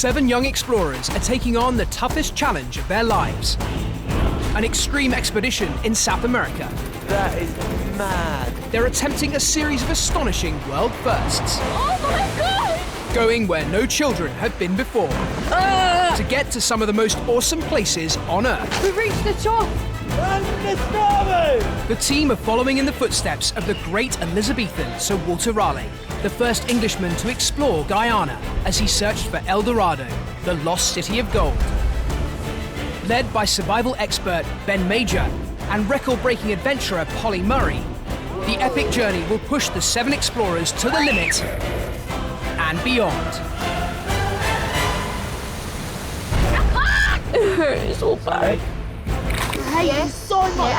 7 young explorers are taking on the toughest challenge of their lives. An extreme expedition in South America. That is mad. They're attempting a series of astonishing world firsts. Oh my God! Going where no children have been before. To get to some of the most awesome places on Earth. We've reached the top! The team are following in the footsteps of the great Elizabethan Sir Walter Raleigh, the first Englishman to explore Guyana as he searched for El Dorado, the lost city of gold. Led by survival expert Ben Major and record-breaking adventurer Polly Murray, the epic journey will push the 7 explorers to the limit and beyond. It hurts so bad. Hey, yes. So much.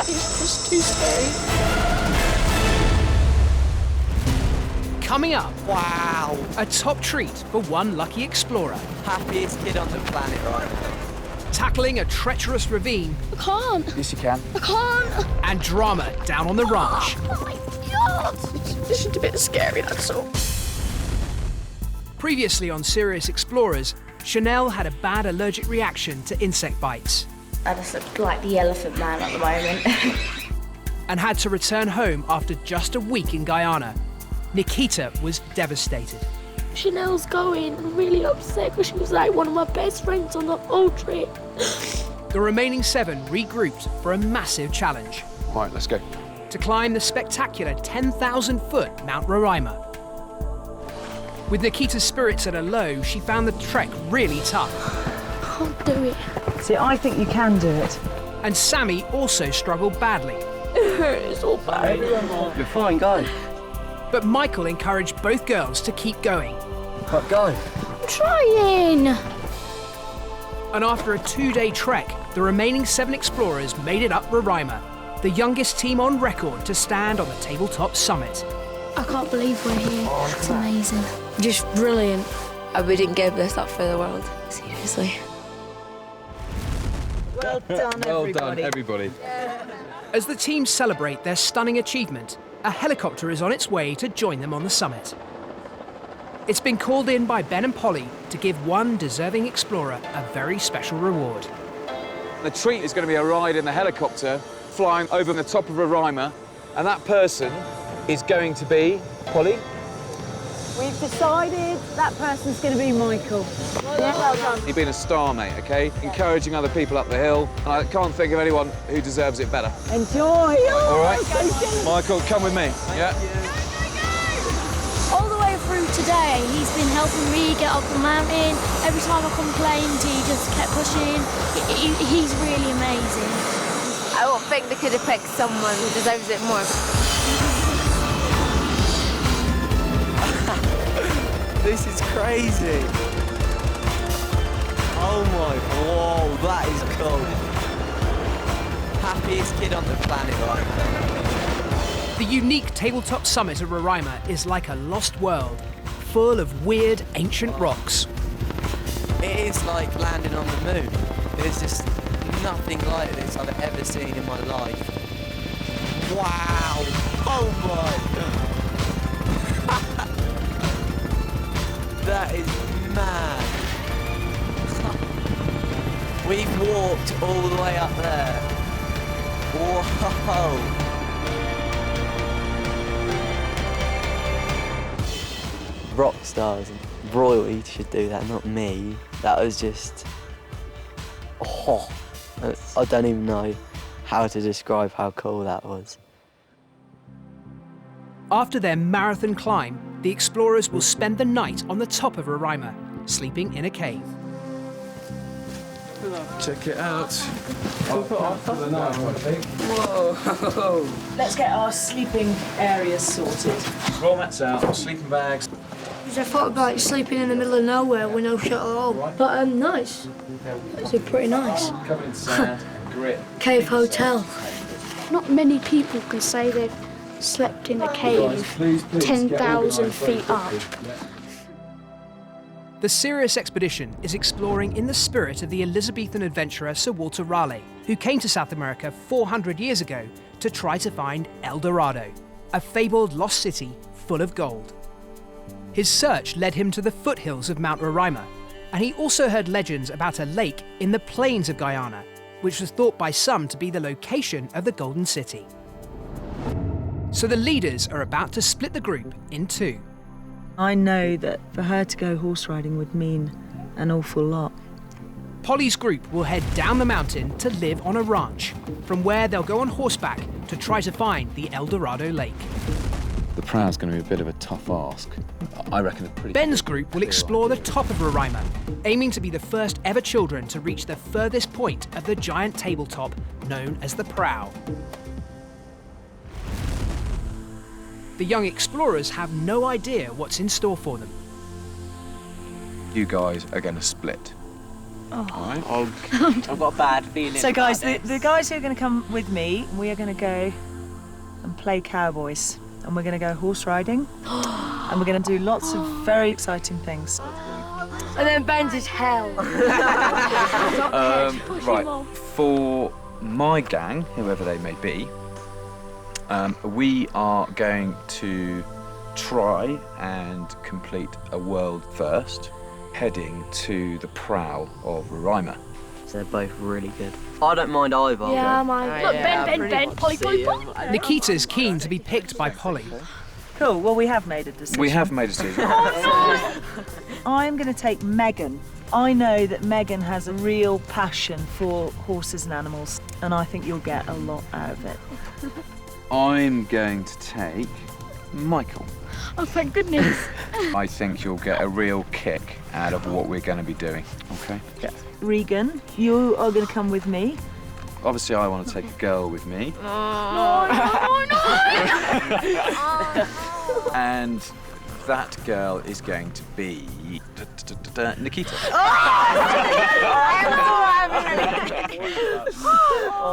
It's just too scary. Coming up, Wow. a top treat for one lucky explorer. Happiest kid on the planet, right? Tackling a treacherous ravine I can't. Yes, you can. I can't. and drama down on the ranch. Oh my God. It's just a bit scary, that's all. Previously on Serious Explorers, Chanel had a bad allergic reaction to insect bites I just look like the elephant man at the moment. and had to return home after just a week in Guyana. Nikita was devastated. Chanel's going. I'm really upset because she was like one of my best friends on the whole trip. The remaining 7 regrouped for a massive challenge Right, let's go. to climb the spectacular 10,000-foot Mount Roraima. With Nikita's spirits at a low, she found the trek really tough. I can't do it. See, I think you can do it. And Sammy also struggled badly. It hurts so bad. You're fine, go. But Michael encouraged both girls to keep going. But go. I'm trying. And after a 2-day trek, the remaining 7 explorers made it up Roraima, the youngest team on record to stand on the tabletop summit. I can't believe we're here. It's amazing. Just brilliant. I wouldn't give this up for the world. Seriously. Well done, everybody. As the team celebrate their stunning achievement, a helicopter is on its way to join them on the summit. It's been called in by Ben and Polly to give one deserving explorer a very special reward. The treat is going to be a ride in the helicopter flying over the top of Roraima, and that person is going to be Polly. We've decided that person's going to be Michael. Well done. You've been a star, mate, OK? Encouraging other people up the hill, and I can't think of anyone who deserves it better. Enjoy. All right? Michael, come with me. Yeah? All the way through today, he's been helping me get up the mountain. Every time I complained, he just kept pushing. He's really amazing. I don't think they could have picked someone who deserves it more. This is crazy. Oh my, whoa, that is cool. Happiest kid on the planet right now. The unique tabletop summit of Roraima is like a lost world, full of weird ancient rocks. It is like landing on the moon. There's just nothing like this I've ever seen in my life. Wow. Oh my. That is mad. We've walked all the way up there. Whoa. Rock stars. Roy should do that, not me. That was just... Oh. I don't even know how to describe how cool that was. After their marathon climb, the explorers will spend the night on the top of Roraima, sleeping in a cave. Check it out. Whoa. Let's get our sleeping areas sorted. Roll mats out, sleeping bags. I thought about sleeping in the middle of nowhere with no shut at all. But nice. It's pretty nice. Covered in sand, grit. Cave hotel. Not many people can say they've slept in a cave 10,000 feet up. The Sirius expedition is exploring in the spirit of the Elizabethan adventurer Sir Walter Raleigh, who came to South America 400 years ago to try to find El Dorado, a fabled lost city full of gold. His search led him to the foothills of Mount Roraima, and he also heard legends about a lake in the plains of Guyana, which was thought by some to be the location of the Golden City. So the leaders are about to split the group in two. I know that for her to go horse riding would mean an awful lot. Polly's group will head down the mountain to live on a ranch, from where they'll go on horseback to try to find the El Dorado Lake. The prow's going to be a bit of a tough ask. I reckon it's pretty... Ben's group will explore the top of Roraima, aiming to be the first ever children to reach the furthest point of the giant tabletop known as the prow. The young explorers have no idea what's in store for them. You guys are going to split. Oh. All right? I've got a bad feeling. So guys, the guys who are going to come with me, we are going to go and play cowboys. And we're going to go horse riding. And we're going to do lots of very exciting things. And then Ben's is hell. Right, for my gang, whoever they may be, we are going to try and complete a world first, heading to the prow of Roraima. They're both really good. I don't mind either. Yeah, mine. Look, Ben, Polly. Nikita's keen to be picked by Polly. Cool, well, we have made a decision. We have made a decision. I'm going to take Megan. I know that Megan has a real passion for horses and animals, and I think you'll get a lot out of it. I'm going to take Michael. Oh, thank goodness. I think you'll get a real kick out of what we're going to be doing, okay? Yeah. Regan, you are going to come with me. Obviously, I want to take a girl with me. No. And that girl is going to be Nikita.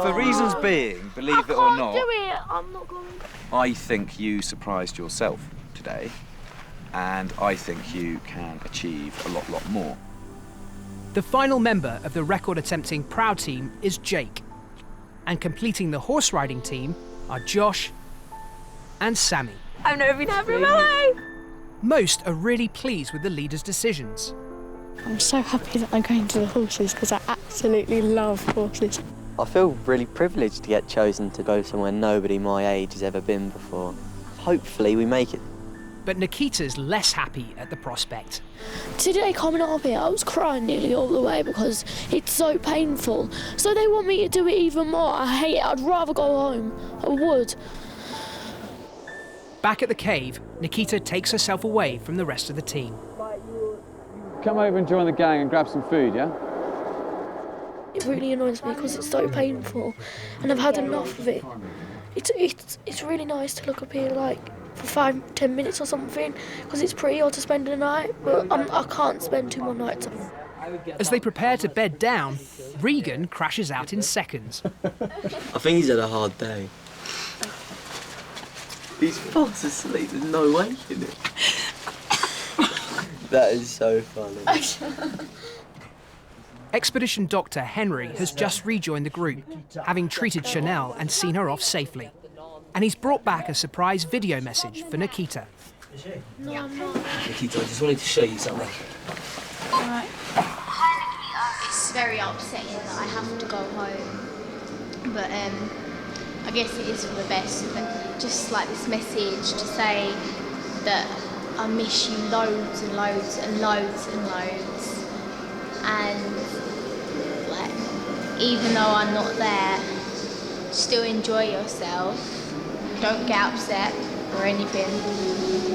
For reasons being, believe it or not, do it. I'm not going. I think you surprised yourself today, and I think you can achieve a lot more. The final member of the record-attempting prow team is Jake, and completing the horse riding team are Josh and Sammy. I've never been happy in my life. Most are really pleased with the leaders' decisions. I'm so happy that I'm going to the horses because I absolutely love horses. I feel really privileged to get chosen to go somewhere nobody my age has ever been before. Hopefully we make it. But Nikita's less happy at the prospect. Today coming up here, I was crying nearly all the way because it's so painful. So they want me to do it even more. I hate it. I'd rather go home. I would. Back at the cave, Nikita takes herself away from the rest of the team. Come over and join the gang and grab some food, yeah? It really annoys me because it's so painful and I've had enough of it. It's really nice to look up here like for 5-10 minutes or something because it's pretty or to spend the night, but I can't spend 2 more nights. As they prepare to bed down, Regan crashes out in seconds. I think he's had a hard day. He's fast asleep, there's no way in it. That is so funny. Expedition Doctor Henry has just rejoined the group, having treated Chanel and seen her off safely. And he's brought back a surprise video message for Nikita. No, I'm not. Nikita, I just wanted to show you something. Alright. It's very upsetting that I have to go home, but I guess it is for the best. But just like this message to say that I miss you loads and loads and loads and loads, and like even though I'm not there, still enjoy yourself. Don't get upset or anything,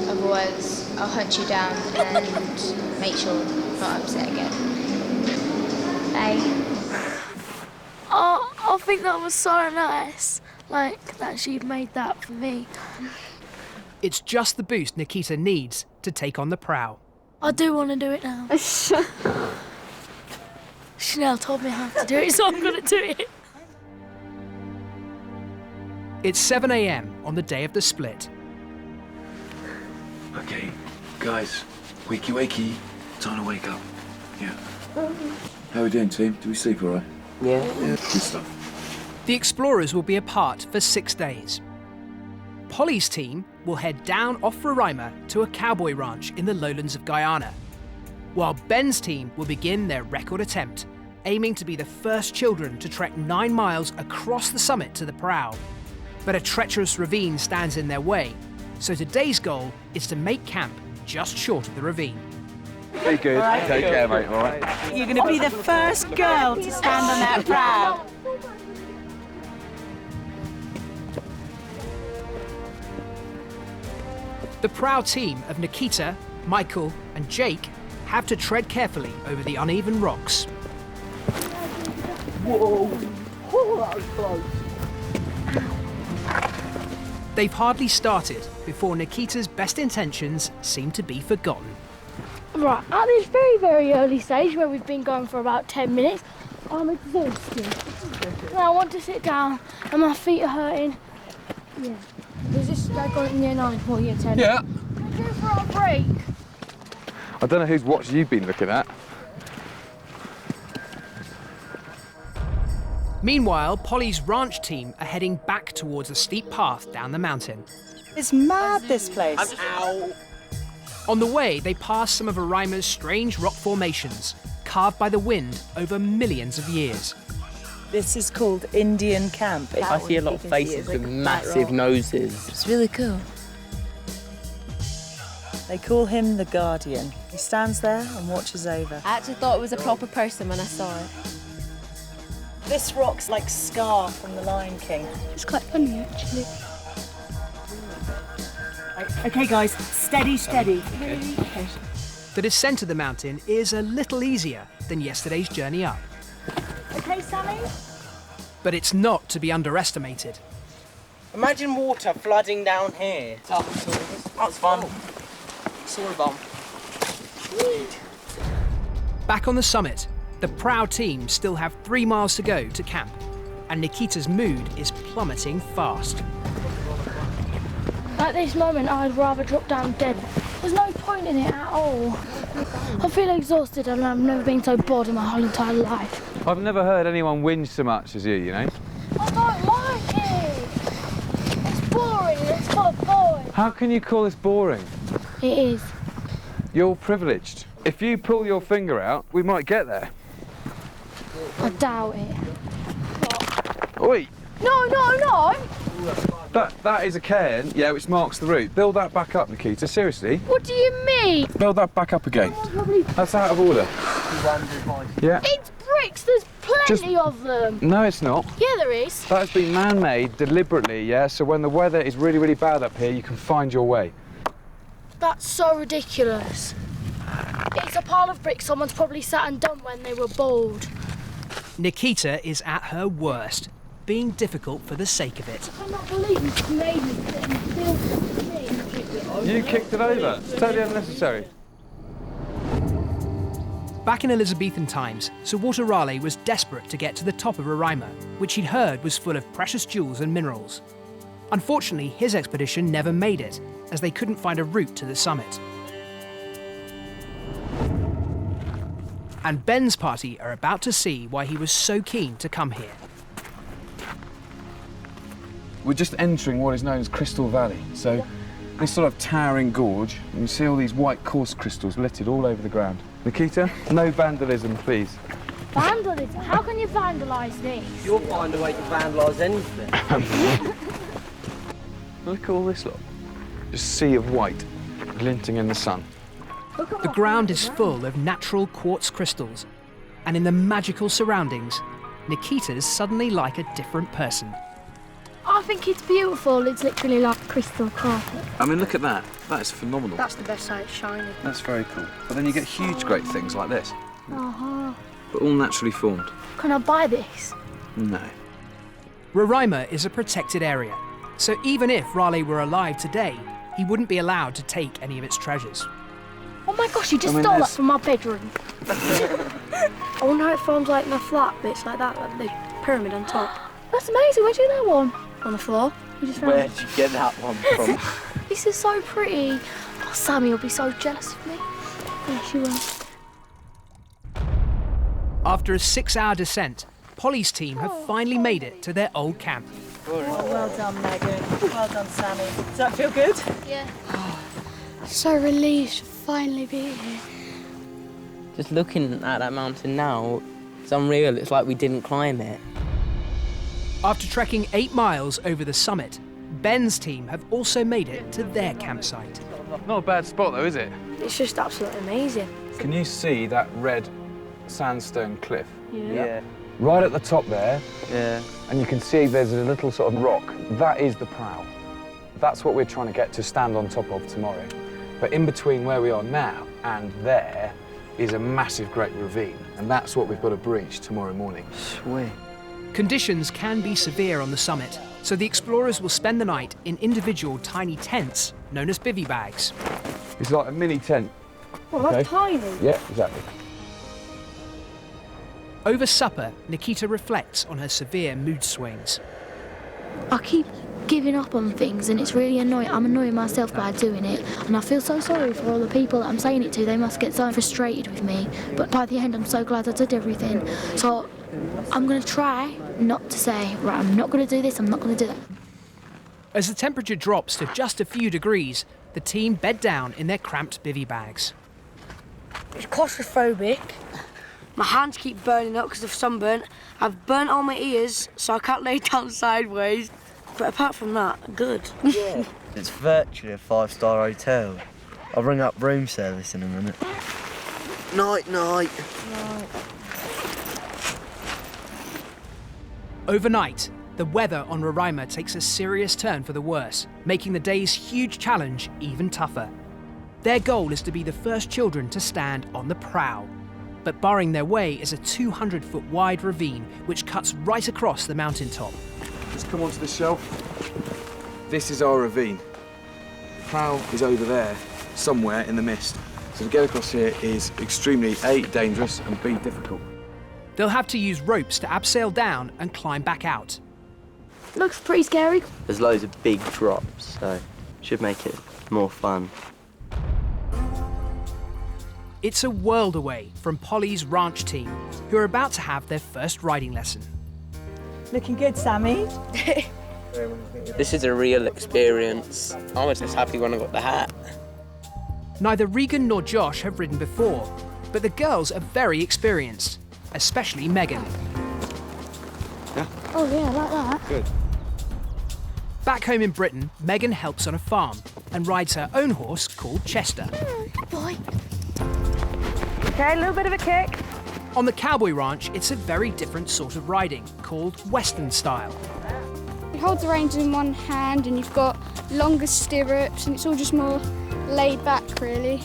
otherwise I'll hunt you down and make sure you're not upset again. Bye. Oh, I think that was so nice, like that she made that for me. It's just the boost Nikita needs to take on the prow. I do want to do it now. Chanel told me how to do it, so I'm going to do it. It's 7 a.m. on the day of the split. Okay, guys, wakey wakey, time to wake up. Yeah. How are we doing, team? Do we sleep all right? Yeah. Good stuff. The explorers will be apart for 6 days. Polly's team will head down off Roraima to a cowboy ranch in the lowlands of Guyana, while Ben's team will begin their record attempt, aiming to be the first children to trek 9 miles across the summit to the prow. But a treacherous ravine stands in their way, so today's goal is to make camp just short of the ravine. Be good. Take care, mate. All right. You're going to be the first girl to stand on that prow. The prow team of Nikita, Michael and Jake have to tread carefully over the uneven rocks. Whoa! Oh, that was close. They've hardly started before Nikita's best intentions seem to be forgotten. Right, at this very, very early stage where we've been going for about 10 minutes, I'm exhausted. And I want to sit down and my feet are hurting. Yeah. Is this like on in year 9 or year 10? Yeah. Can we go for our break? I don't know whose watch you've been looking at. Meanwhile, Polly's ranch team are heading back towards a steep path down the mountain. It's mad, this place. On the way, they pass some of Roraima's strange rock formations, carved by the wind over millions of years. This is called Indian Camp. I see a lot of faces with massive noses. It's really cool. They call him the Guardian. He stands there and watches over. I actually thought it was a proper person when I saw it. This rock's like Scar from The Lion King. It's quite funny, actually. Okay, guys, steady, steady. The descent of the mountain is a little easier than yesterday's journey up. Okay, Sammy? But it's not to be underestimated. Imagine water flooding down here. That's fun. Saw a bomb. Back on the summit, the proud team still have 3 miles to go to camp, and Nikita's mood is plummeting fast. At this moment, I'd rather drop down dead. There's no point in it at all. I feel exhausted and I've never been so bored in my whole entire life. I've never heard anyone whinge so much as you know. I don't like it. It's boring and it's full of boys. How can you call this boring? It is. You're privileged. If you pull your finger out, we might get there. I doubt it. Oi! No, no, no! That is a cairn, yeah, which marks the route. Build that back up, Nikita, seriously. What do you mean? Build that back up again. That's out of order. Yeah. It's bricks, there's plenty of them. No, it's not. Yeah, there is. That has been man-made deliberately, yeah, so when the weather is really, really bad up here, you can find your way. That's so ridiculous. It's a pile of bricks someone's probably sat and done when they were bored. Nikita is at her worst, being difficult for the sake of it. I cannot believe you made me sit and feel me. You kicked it over. It's totally unnecessary. Back in Elizabethan times, Sir Walter Raleigh was desperate to get to the top of Roraima, which he'd heard was full of precious jewels and minerals. Unfortunately, his expedition never made it, as they couldn't find a route to the summit. And Ben's party are about to see why he was so keen to come here. We're just entering what is known as Crystal Valley. So this sort of towering gorge, and you see all these white quartz crystals littered all over the ground. Nikita, no vandalism, please. Vandalism? How can you vandalise this? You'll find a way to vandalise anything. Look at all this lot. Just a sea of white, glinting in the sun. The ground is full of natural quartz crystals, and in the magical surroundings, Nikita's suddenly like a different person. I think it's beautiful. It's literally like a crystal carpet. I mean, look at that. That is phenomenal. That's the best side, it's shiny. That's very cool. But then you get huge, great things like this. Uh-huh. But all naturally formed. Can I buy this? No. Roraima is a protected area, so even if Raleigh were alive today, he wouldn't be allowed to take any of its treasures. Oh my gosh, you just stole that from my bedroom. I wonder how it forms like the flat bits like that, like the pyramid on top. That's amazing, where'd you get that one? On the floor. You just found Where'd you get that one from? This is so pretty. Oh, Sammy will be so jealous of me. Yeah, she will. After a 6-hour descent, Polly's team have finally made it to their old camp. Oh, well done, Megan. Well done, Sammy. Does that feel good? Yeah. So relieved to finally be here. Just looking at that mountain now, it's unreal. It's like we didn't climb it. After trekking 8 miles over the summit, Ben's team have also made it to their campsite. Not a bad spot though, is it? It's just absolutely amazing. Can you see that red sandstone cliff? Yeah. Right at the top there, Yeah. and you can see there's a little sort of rock. That is the prow. That's what we're trying to get to stand on top of tomorrow. But in between where we are now and there is a massive great ravine, and that's what we've got to breach tomorrow morning. Sweet. Conditions can be severe on the summit, so the explorers will spend the night in individual tiny tents known as bivy bags. It's like a mini tent. Well, that's tiny. Yeah, exactly. Over supper, Nikita reflects on her severe mood swings. I keep giving up on things and it's really annoying. I'm annoying myself by doing it, and I feel so sorry for all the people that I'm saying it to. They must get so frustrated with me, but by the end I'm so glad I did everything. So I'm going to try not to say, right, I'm not going to do this, I'm not going to do that. As the temperature drops to just a few degrees, the team bed down in their cramped bivy bags. It's claustrophobic. My hands keep burning up because of sunburn. I've burnt all my ears, so I can't lay down sideways. But apart from that, good. Yeah. It's virtually a 5-star hotel. I'll ring up room service in a minute. Night, night. Overnight, the weather on Roraima takes a serious turn for the worse, making the day's huge challenge even tougher. Their goal is to be the first children to stand on the prow. But barring their way is a 200-foot wide ravine which cuts right across the mountaintop. Just come onto the shelf. This is our ravine. The prow is over there, somewhere in the mist. So to get across here is extremely, A, dangerous, and B, difficult. They'll have to use ropes to abseil down and climb back out. Looks pretty scary. There's loads of big drops, so should make it more fun. It's a world away from Polly's ranch team, who are about to have their first riding lesson. Looking good, Sammy. This is a real experience. I was just happy when I got the hat. Neither Regan nor Josh have ridden before, but the girls are very experienced, especially Megan. Oh yeah, I like that. Good. Back home in Britain, Megan helps on a farm and rides her own horse called Chester. Boy. Okay, a little bit of a kick. On the cowboy ranch, it's a very different sort of riding, called Western style. You hold the reins in one hand and you've got longer stirrups and it's all just more laid back, really.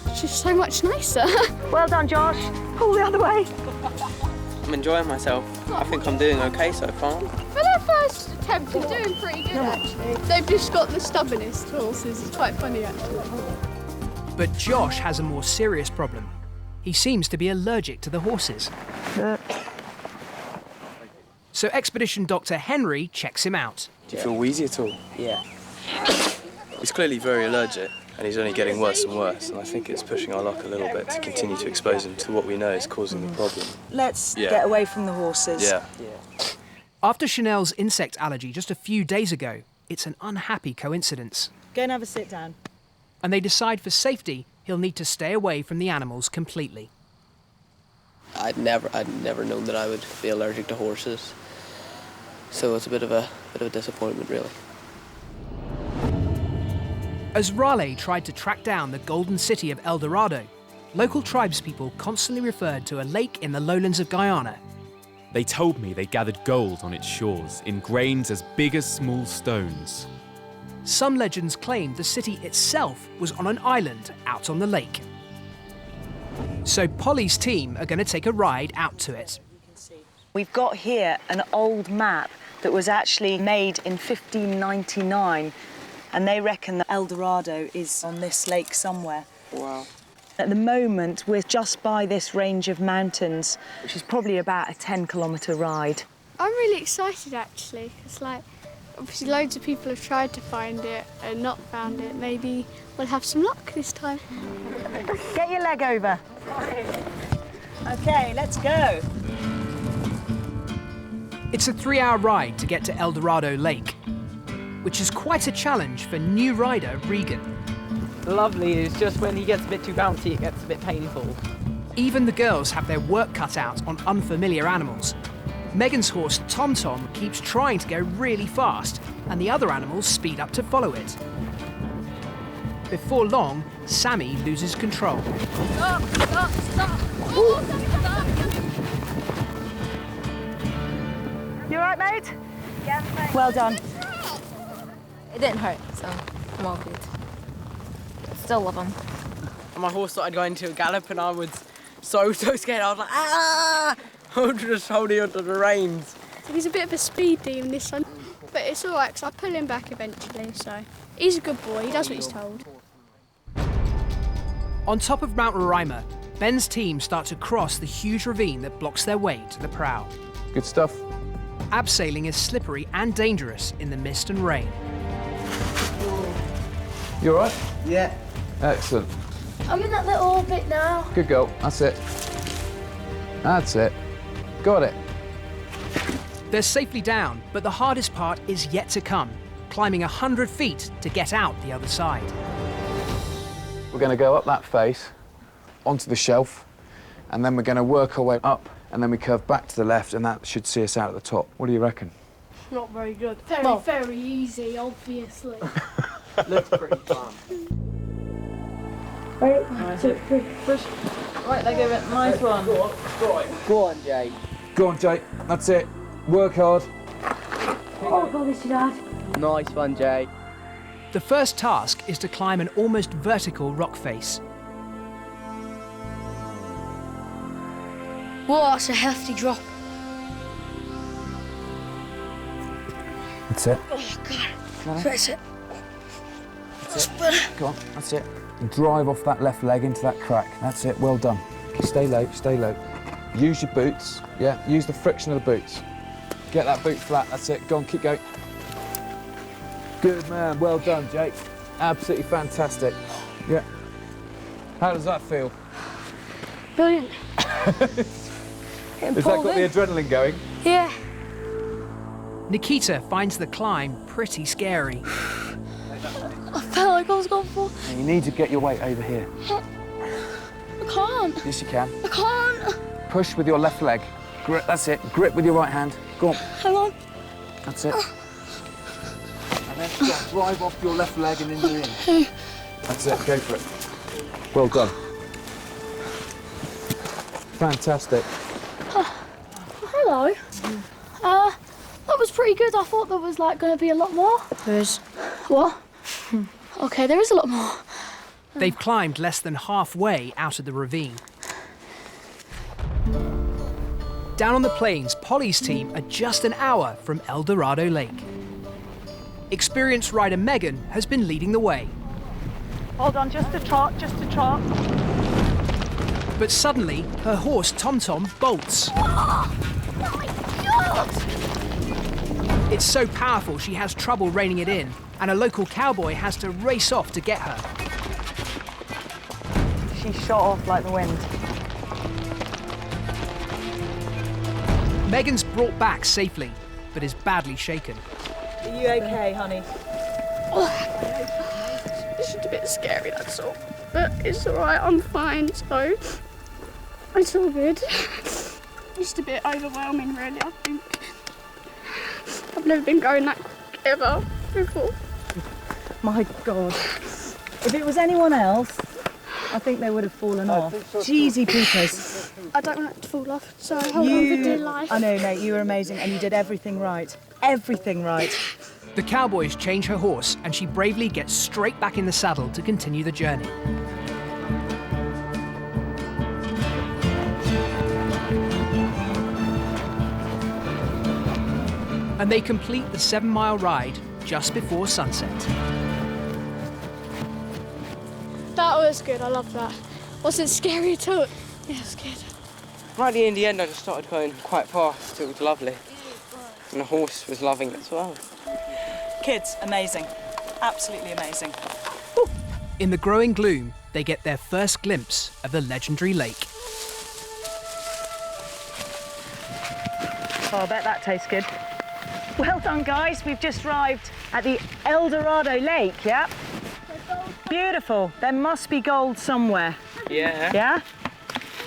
It's just so much nicer. Well done, Josh. Pull the other way. I'm enjoying myself. I think I'm doing okay so far. For their first attempt, you're doing pretty good, actually. They've just got the stubbornest horses. It's quite funny, actually. But Josh has a more serious problem. He seems to be allergic to the horses. So Expedition Dr. Henry checks him out. Do you feel wheezy at all? Yeah. He's clearly very allergic, and he's only getting worse and worse, and I think it's pushing our luck a little bit to continue to expose him to what we know is causing the problem. Let's get away from the horses. Yeah. After Chanel's insect allergy just a few days ago, it's an unhappy coincidence. Go and have a sit down. And they decide for safety he'll need to stay away from the animals completely. I'd never known that I would be allergic to horses. So it's a bit of a disappointment, really. As Raleigh tried to track down the golden city of El Dorado, local tribespeople constantly referred to a lake in the lowlands of Guyana. They told me they gathered gold on its shores in grains as big as small stones. Some legends claimed the city itself was on an island out on the lake. So Polly's team are going to take a ride out to it. We've got here an old map that was actually made in 1599, and they reckon that El Dorado is on this lake somewhere. Wow. At the moment, we're just by this range of mountains, which is probably about a 10-kilometre ride. I'm really excited, actually. It's like, obviously loads of people have tried to find it and not found it. Maybe we'll have some luck this time. Get your leg over. OK, let's go. It's a 3-hour ride to get to El Dorado Lake, which is quite a challenge for new rider Regan. Lovely, it's just when he gets a bit too bouncy, it gets a bit painful. Even the girls have their work cut out on unfamiliar animals. Megan's horse, Tom Tom, keeps trying to go really fast, and the other animals speed up to follow it. Before long, Sammy loses control. Stop! Stop! Stop! You alright, mate? Yeah, thanks. Well done. It didn't hurt, so I'm all good. Still love him. And my horse started going into a gallop and I was so scared. I was like, ah! I was just holding onto the reins. He's a bit of a speed demon, this one. But it's all right, because I pull him back eventually, so... He's a good boy, he does what he's told. On top of Mount Roraima, Ben's team start to cross the huge ravine that blocks their way to the prow. Good stuff. Abseiling is slippery and dangerous in the mist and rain. You all right? Yeah. Excellent. I'm in that little bit now. Good girl. That's it. That's it. Got it. They're safely down, but the hardest part is yet to come, climbing 100 feet to get out the other side. We're going to go up that face, onto the shelf, and then we're going to work our way up, and then we curve back to the left, and that should see us out at the top. What do you reckon? Not very good. Very easy, obviously. Looks pretty fun. Right, Nice. Push. Right, leg over it. Nice one. Go on, Jay. Go on, Jake. That's it. Work hard. Oh God, this is hard. Nice one, Jay. The first task is to climb an almost vertical rock face. Whoa, that's a hefty drop. That's it. Oh God. Come on. That's it. That's it. Go on. That's it. And drive off that left leg into that crack. That's it. Well done. Stay low. Stay low. Use your boots. Yeah. Use the friction of the boots. Get that boot flat. That's it. Go on. Keep going. Good man. Well done, Jake. Absolutely fantastic. Yeah. How does that feel? Brilliant. Has that got the adrenaline going? Yeah. Nikita finds the climb pretty scary. I felt like I was going for. You need to get your weight over here. I can't. Yes, you can. I can't. Push with your left leg. Grip. That's it. Grip with your right hand. Go on. Hang on. That's it. And then go on, drive off your left leg and into the in. That's it. Go for it. Well done. Fantastic. Hello. That was pretty good. I thought there was like going to be a lot more. There is. What? Okay, there is a lot more. They've climbed less than halfway out of the ravine. Down on the plains, Polly's team are just an hour from El Dorado Lake. Experienced rider Megan has been leading the way. Hold on, just a trot, just a trot. But suddenly, her horse Tom Tom bolts. It's so powerful she has trouble reining it in, and a local cowboy has to race off to get her. She shot off like the wind. Megan's brought back safely, but is badly shaken. Are you okay, honey? It's just a bit scary, that's all. But it's all right, I'm fine, so it's all good. Just a bit overwhelming, really, I think. I've never been going that quick ever before. My God. If it was anyone else, I think they would have fallen off. Jeezy peepers. I don't want it to fall off, so I hold on for dear life. I know, mate, you were amazing and you did everything right. Everything right. The cowboys change her horse, and she bravely gets straight back in the saddle to continue the journey. And they complete the 7-mile ride just before sunset. That was good, I love that. Wasn't scary at all. Yeah, it was good. Right in the end, I just started going quite fast. It was lovely. And the horse was loving it as well. Kids, amazing. Absolutely amazing. In the growing gloom, they get their first glimpse of the legendary lake. Oh, I bet that tastes good. Well done, guys. We've just arrived at the El Dorado Lake, yeah? Beautiful. There must be gold somewhere. Yeah. Yeah?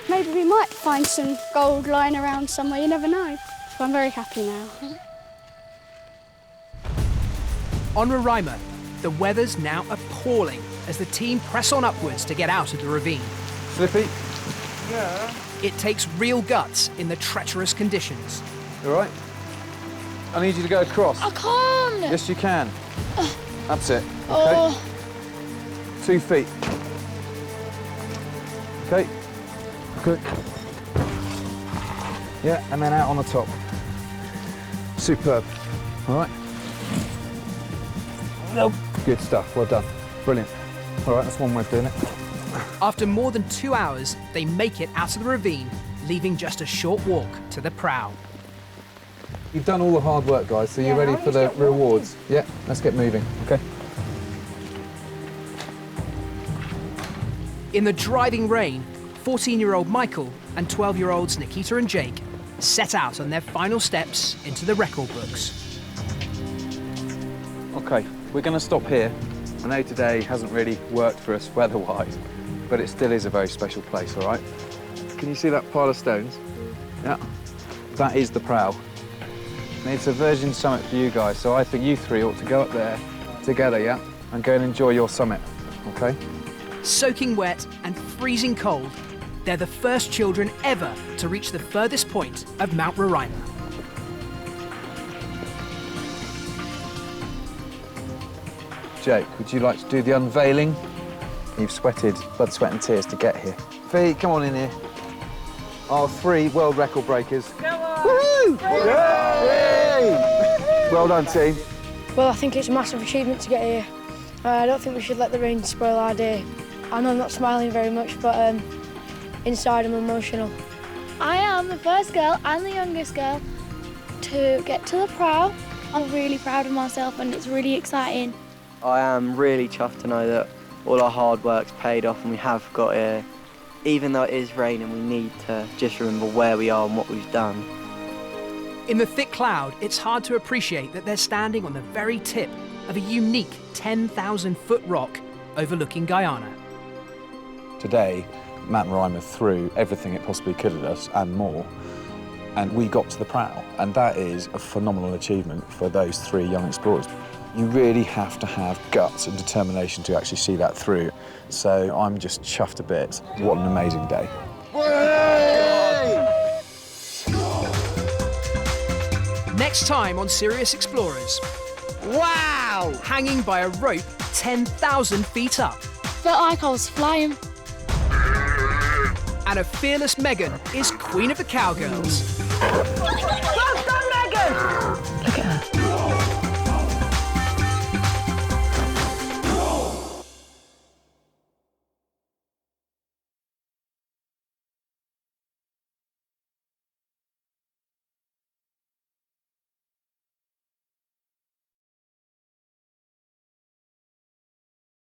Maybe we might find some gold lying around somewhere, you never know. So I'm very happy now. On Roraima, the weather's now appalling as the team press on upwards to get out of the ravine. Slippy? Yeah. It takes real guts in the treacherous conditions. You all right? I need you to go across. I can't. Yes, you can. That's it. Okay. Oh. 2 feet. Okay. Good. Yeah, and then out on the top. Superb. All right. Nope. Good stuff. Well done. Brilliant. All right, that's one way of doing it. After more than 2 hours, they make it out of the ravine, leaving just a short walk to the prow. You've done all the hard work, guys, so you're ready for the rewards. Yeah, let's get moving, okay? In the driving rain, 14-year-old Michael and 12-year-olds Nikita and Jake set out on their final steps into the record books. Okay, we're going to stop here. I know today hasn't really worked for us weather-wise, but it still is a very special place, all right? Can you see that pile of stones? Yeah. That is the prow. And it's a virgin summit for you guys, so I think you three ought to go up there together, yeah? And go and enjoy your summit, okay? Soaking wet and freezing cold, they're the first children ever to reach the furthest point of Mount Roraima. Jake, would you like to do the unveiling? You've sweated blood, sweat and tears to get here. Fee, come on in here. Our 3 world record breakers. Come on! Woohoo! Yay! Well done, team. Well, I think it's a massive achievement to get here. I don't think we should let the rain spoil our day. I know I'm not smiling very much, but inside I'm emotional. I am the first girl and the youngest girl to get to the prow. I'm really proud of myself and it's really exciting. I am really chuffed to know that all our hard work's paid off and we have got here. Even though it is raining, we need to just remember where we are and what we've done. In the thick cloud, it's hard to appreciate that they're standing on the very tip of a unique 10,000-foot rock overlooking Guyana. Today, Mount Roraima threw everything it possibly could at us and more, and we got to the prow, and that is a phenomenal achievement for those 3 young explorers. You really have to have guts and determination to actually see that through. So I'm just chuffed a bit. What an amazing day. Next time on Serious Explorers. Wow! Hanging by a rope 10,000 feet up. Felt like I was flying. And a fearless Megan is Queen of the Cowgirls.